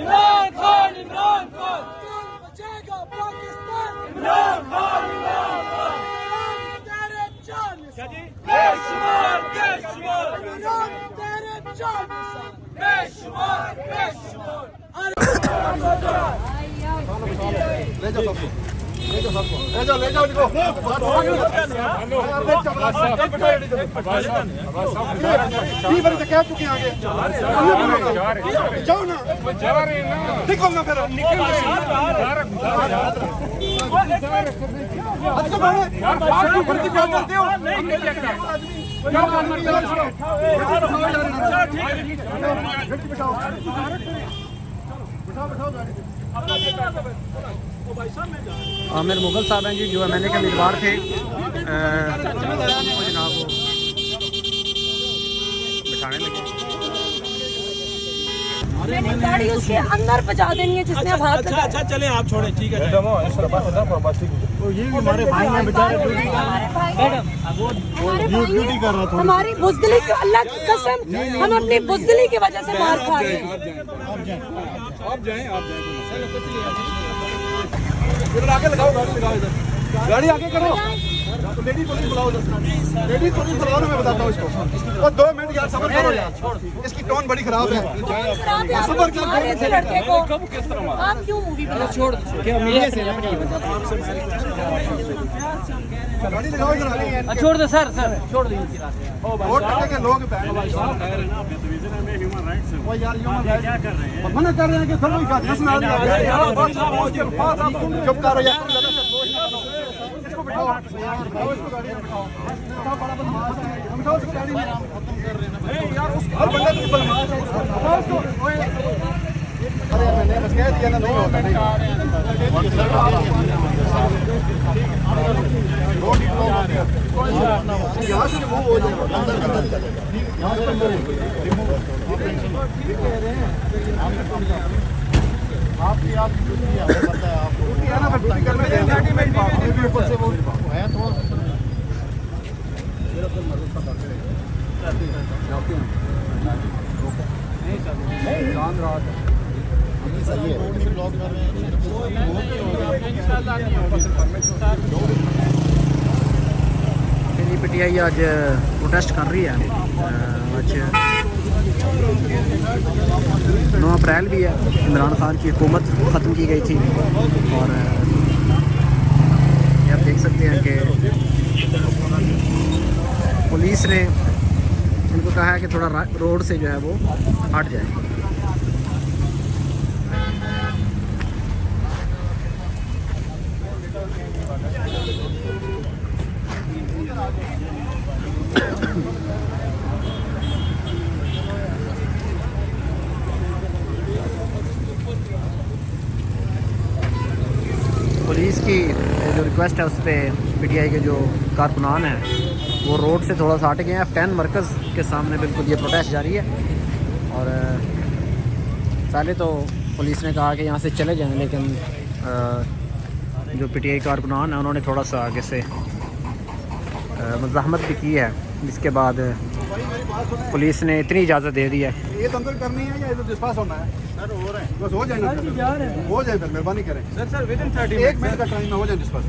इमरान खान इमरान खान बचेगा पाकिस्तान इमरान खान इमरान खान तेरे जान बेशुमार बेशुमार इमरान तेरे जान बेशुमार बेशुमार ले जाओ इनको कह चुके हैं आगे जाओ ना निकलो ना फिर आमिर मुगल साहब हैं जी, जो एमएनए के उम्मीदवार थे। जनाब वो बिठाने लगे। मैंने गाड़ी उसके अंदर पहुंचा देनी है जिसने हाथ लगाया। अच्छा चले आप छोड़े ठीक है। ये हमारे भाई हैं बेचारे ड्यूटी कर रहा था। हमारी बुज़दिली की अल्लाह की कसम, हम अपनी बुज़दिली की वजह से मार खा रहे हैं। आप जाएं आगे लगाओ, गाड़ी आगे करो। लेडी पुलिस बुलाओ, लेडी पुलिस बुलाओ ना, मैं बताता हूँ इसको। और 2 मिनट यार सब्र करो यार, इसकी टोन बड़ी खराब है। सबर क्यों कर रहे थे लड़के को? आप क्यों मूवी बना छोड़ गाड़ी लगाओ इधर। छोड़ दो सर छोड़ दो। वोट करने के लोग वो यार क्या कर रहे हैं, मना कर रहे हैं कि फिर वही बात सुना दिया। चुप करो यार, इसको बिठाओ, इसको गाड़ी में बिठाओ। बड़ा बदमाश है, बिठाओ इसको गाड़ी में। यार उस हर बंदा तो बदमाश है, बिठाओ इसको। अरे मैंने बस कह दिया ना, नहीं होता नहीं। यहाँ से रिमूव हो जाएगा, अंदर यहाँ से आपकी ड्यूटी है, पता है आपको ड्यूटी है ना, फिर ड्यूटी करने देंगे ऊपर से वो है तो चांद रात सही है, ब्लॉक कर रहे हैं। पीटीआई आज प्रोटेस्ट कर रही है। आज 9 अप्रैल भी है, इमरान खान की हुकूमत ख़त्म की गई थी। और ये आप देख सकते हैं कि पुलिस ने इनको कहा है कि थोड़ा रोड से जो है वो हट जाए। पुलिस की जो रिक्वेस्ट है उस पर पीटीआई के जो कारकुनान हैं वो रोड से थोड़ा सा हट गए हैं। F10 मरकज़ के सामने बिल्कुल ये प्रोटेस्ट जारी है। और पहले तो पुलिस ने कहा कि यहाँ से चले जाएं, लेकिन जो पीटीआई कारकुनान है उन्होंने थोड़ा सा आगे से मज़ाहमत भी की है, जिसके बाद पुलिस ने इतनी इजाज़त दे दी है। ये तो अंदर करनी है या इधर डिस्पास होना है? सर हो रहे हैं, बस हो जाएगा, हो जाए फिर मेहरबानी करें सर। विद इन 30 1 मिनट का टाइम में हो जाए डिस्पास।